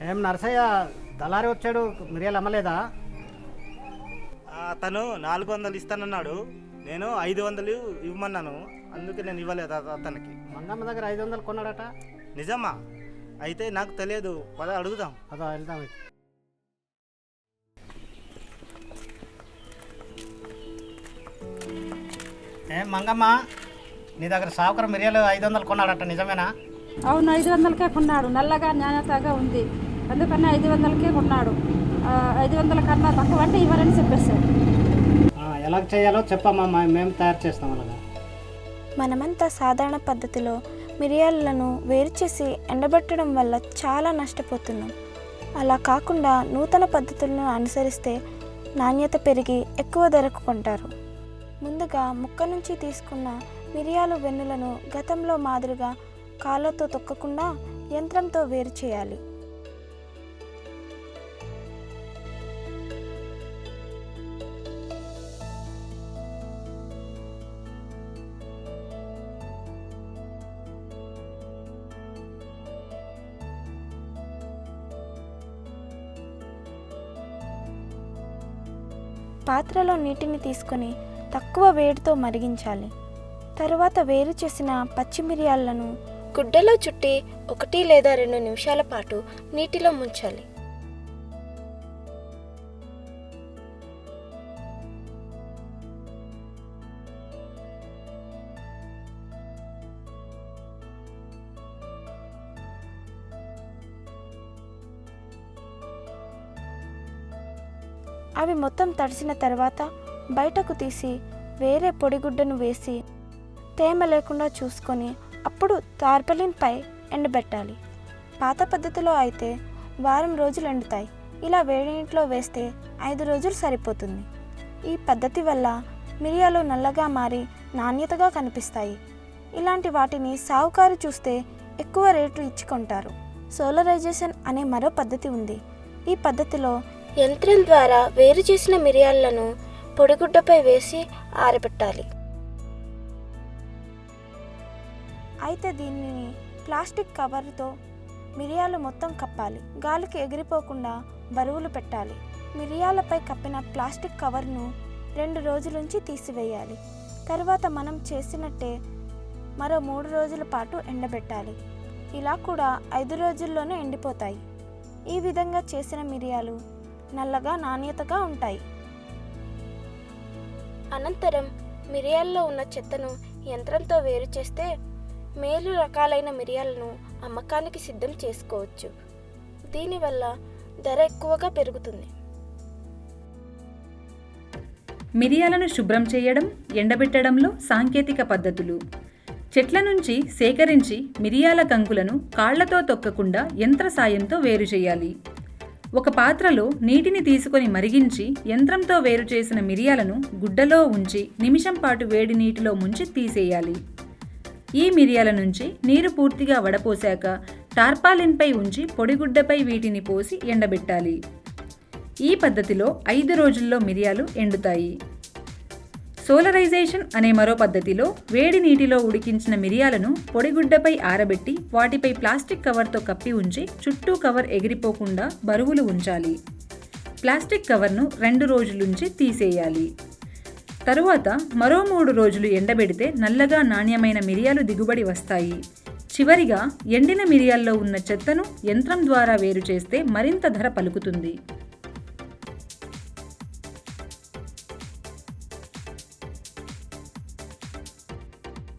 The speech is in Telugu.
ఏం నరసయ్య దళారి వచ్చాడు, మిరియాలు అమ్మలేదా? అతను 400 ఇస్తానన్నాడు. నేను 500 ఇవ్వమన్నాను, అందుకే నేను ఇవ్వలేదు అతనికి. మంగమ్మ దగ్గర 500 కొన్నాడట. నిజమా? అయితే నాకు తెలియదు, పద అడుగుదాం. అదా వెళ్దాం. ఏం మంగమ్మ, నీ దగ్గర సావుకరం మిరియాలు 500 కొన్నాడట, నిజమేనా? అవును, 500కే కొన్నాడు. నల్లగా నాణ్యతగా ఉంది, అందుకని 500కే కొన్నాడు. 500 కన్నా తక్కువ అంటే ఇవ్వరని చెప్పేశాడు. ఎలా చేయాలో చెప్పమ్మా, మేము తయారు చేస్తాం. అలాగా మనమంతా సాధారణ పద్ధతిలో మిరియాలను వేరు చేసి ఎండబెట్టడం వల్ల చాలా నష్టపోతున్నాం. అలా కాకుండా నూతన పద్ధతులను అనుసరిస్తే నాణ్యత పెరిగి ఎక్కువ ధరకు కొంటారు. ముందుగా ముక్క నుంచి తీసుకున్న మిరియాలు వెన్నులను గతంలో మాదిరిగా కాళ్ళతో తొక్కకుండా యంత్రంతో వేరు చేయాలి. పాత్రలో నీటిని తీసుకొని తక్కువ వేడితో మరిగించాలి. తరువాత వేరు చేసిన పచ్చి మిరియాలను గుడ్డలో చుట్టి 1 లేదా 2 నిమిషాల పాటు నీటిలో ముంచాలి. అవి మొత్తం తడిసిన తర్వాత బయటకు తీసి వేరే పొడిగుడ్డను వేసి తేమ లేకుండా చూసుకొని అప్పుడు టార్పాలిన్పై ఎండబెట్టాలి. పాత పద్ధతిలో అయితే వారం రోజులు ఎండుతాయి. ఇలా వేడి నీటిలో వేస్తే 5 రోజులు సరిపోతుంది. ఈ పద్ధతి వల్ల మిరియాలు నల్లగా మారి నాణ్యతగా కనిపిస్తాయి. ఇలాంటి వాటిని సావుకారు చూస్తే ఎక్కువ రేటు ఇచ్చుకుంటారు. సోలరైజేషన్ అనే మరో పద్ధతి ఉంది. ఈ పద్ధతిలో యంత్రం ద్వారా వేరు చేసిన మిరియాలను పొడిగుడ్డపై వేసి ఆరబెట్టాలి. అయితే దీనిని ప్లాస్టిక్ కవర్తో మిరియాలు మొత్తం కప్పాలి. గాలికి ఎగిరిపోకుండా బరువులు పెట్టాలి. మిరియాలపై కప్పిన ప్లాస్టిక్ కవర్ను 2 రోజులుంచి తీసివేయాలి. తర్వాత మనం చేసినట్టే మరో 3 రోజుల పాటు ఎండబెట్టాలి. ఇలా కూడా 5 రోజుల్లోనే ఎండిపోతాయి. ఈ విధంగా చేసిన మిరియాలు నల్లగా నాణ్యతగా ఉంటాయి. అనంతరం మిరియాల్లో ఉన్న చెత్తను యంత్రంతో వేరు చేస్తే మేలు రకాలైన మిరియాలను అమ్మకానికి సిద్ధం చేసుకోవచ్చు. దీనివల్ల ధర ఎక్కువగా పెరుగుతుంది. మిరియాలను శుభ్రం చేయడం, ఎండబెట్టడంలో సాంకేతిక పద్ధతులు. చెట్ల నుంచి సేకరించి మిరియాల కంకులను కాళ్లతో తొక్కకుండా యంత్ర సాయంతో వేరు చేయాలి. ఒక పాత్రలో నీటిని తీసుకొని మరిగించి యంత్రంతో వేరు చేసిన మిరియాలను గుడ్డలో ఉంచి నిమిషం పాటు వేడి నీటిలో ముంచి తీసేయాలి. ఈ మిరియాల నుంచి నీరు పూర్తిగా వడపోశాక టార్పాలిన్పై ఉంచి పొడిగుడ్డపై వీటిని పోసి ఎండబెట్టాలి. ఈ పద్ధతిలో 5 రోజుల్లో మిరియాలు ఎండుతాయి. సోలరైజేషన్ అనే మరో పద్ధతిలో వేడి నీటిలో ఉడికించిన మిరియాలను పొడిగుడ్డపై ఆరబెట్టి వాటిపై ప్లాస్టిక్ కవర్తో కప్పి ఉంచి చుట్టూ కవర్ ఎగిరిపోకుండా బరువులు ఉంచాలి. ప్లాస్టిక్ కవర్ను 2 రోజులుంచి తీసేయాలి. తరువాత మరో 3 రోజులు ఎండబెడితే నల్లగా నాణ్యమైన మిరియాలు దిగుబడి వస్తాయి. చివరిగా ఎండిన మిరియాల్లో ఉన్న చెత్తను యంత్రం ద్వారా వేరు చేస్తే మరింత ధర పలుకుతుంది.